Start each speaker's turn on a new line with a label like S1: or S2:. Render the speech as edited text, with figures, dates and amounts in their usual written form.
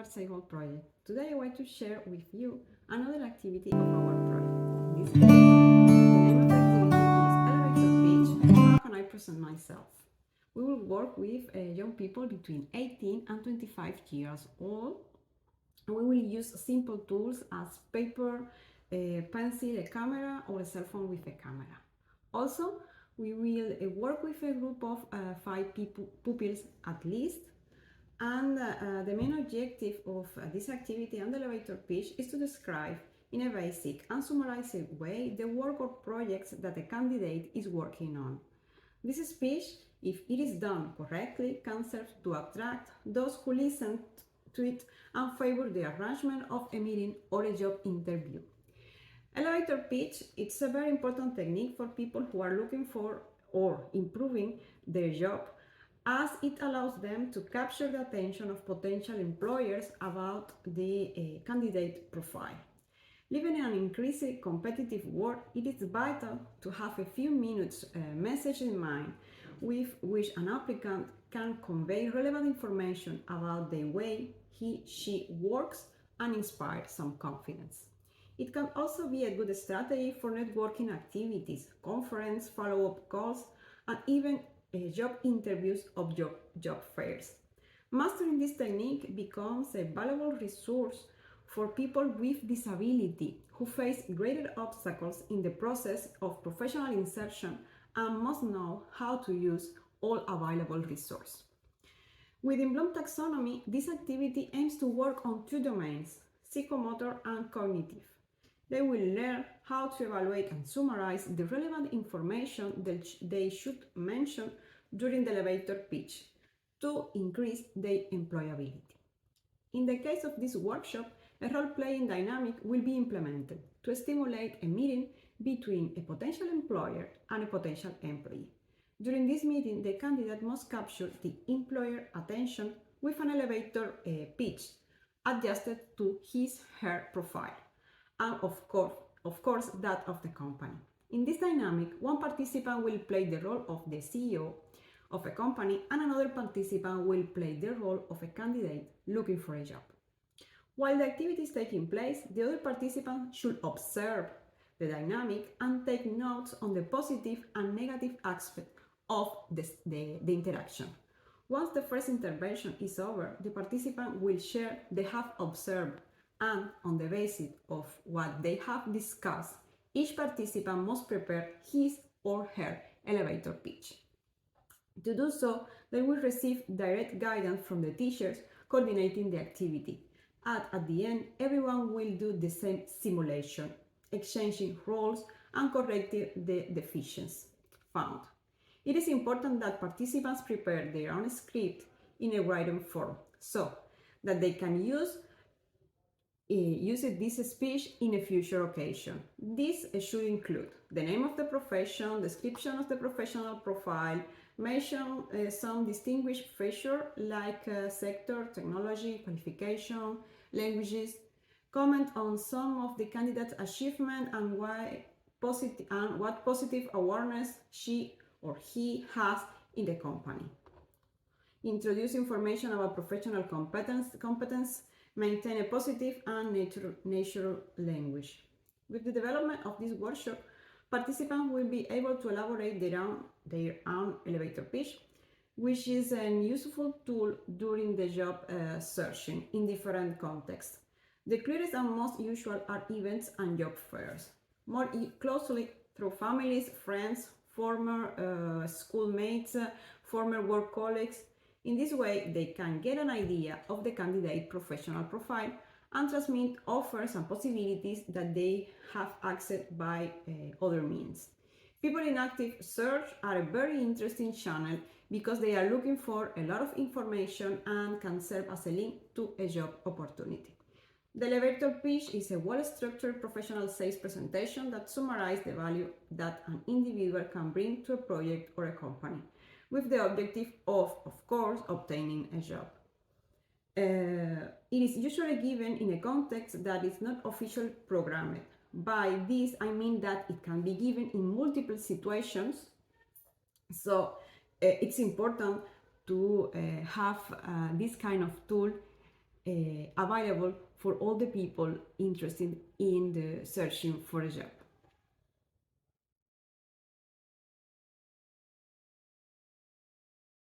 S1: Sable project. Today I want to share with you another activity of our project. In this case, the name of the activity is Elevator Pitch. How can I present myself? We will work with young people between 18 and 25 years old. We will use simple tools as paper, a pencil, a camera, or a cell phone with a camera. Also, we will work with a group of 5 pupils at least. And the main objective of this activity and the elevator pitch is to describe in a basic and summarized way the work or projects that the candidate is working on. This speech, if it is done correctly, can serve to attract those who listen to it and favor the arrangement of a meeting or a job interview. Elevator pitch, it's a very important technique for people who are looking for or improving their job, as it allows them to capture the attention of potential employers about the candidate profile. Living in an increasingly competitive world, it is vital to have a few minutes message in mind with which an applicant can convey relevant information about the way she works and inspire some confidence. It can also be a good strategy for networking activities, conference, follow-up calls, and even job interviews of job fairs. Mastering this technique becomes a valuable resource for people with disability who face greater obstacles in the process of professional insertion and must know how to use all available resources. Within Bloom taxonomy, this activity aims to work on 2 domains, psychomotor and cognitive. They will learn how to evaluate and summarize the relevant information that they should mention during the elevator pitch to increase their employability. In the case of this workshop, a role-playing dynamic will be implemented to stimulate a meeting between a potential employer and a potential employee. During this meeting, the candidate must capture the employer attention with an elevator pitch adjusted to his/her profile, and of course that of the company. In this dynamic, one participant will play the role of the CEO of a company and another participant will play the role of a candidate looking for a job. While the activity is taking place, the other participant should observe the dynamic and take notes on the positive and negative aspect of the interaction. Once the first intervention is over, the participant will share they have observed, and on the basis of what they have discussed, each participant must prepare his or her elevator pitch. To do so, they will receive direct guidance from the teachers coordinating the activity. At the end, everyone will do the same simulation, exchanging roles and correcting the deficiencies found. It is important that participants prepare their own script in a written form so that they can use this speech in a future occasion. This should include the name of the profession, description of the professional profile, mention some distinguished feature like sector, technology, qualification, languages, comment on some of the candidate's achievement and what positive awareness she or he has in the company. Introduce information about professional competence, maintain a positive and natural language. With the development of this workshop, participants will be able to elaborate their own elevator pitch, which is a useful tool during the job searching in different contexts. The clearest and most usual are events and job fairs. More closely through families, friends, former schoolmates, former work colleagues. In this way, they can get an idea of the candidate professional profile and transmit offers and possibilities that they have accessed by other means. People in active search are a very interesting channel because they are looking for a lot of information and can serve as a link to a job opportunity. The elevator pitch is a well-structured professional sales presentation that summarizes the value that an individual can bring to a project or a company, with the objective of course, obtaining a job. It is usually given in a context that is not officially programmed. By this, I mean that it can be given in multiple situations. So it's important to have this kind of tool available for all the people interested in the searching for a job.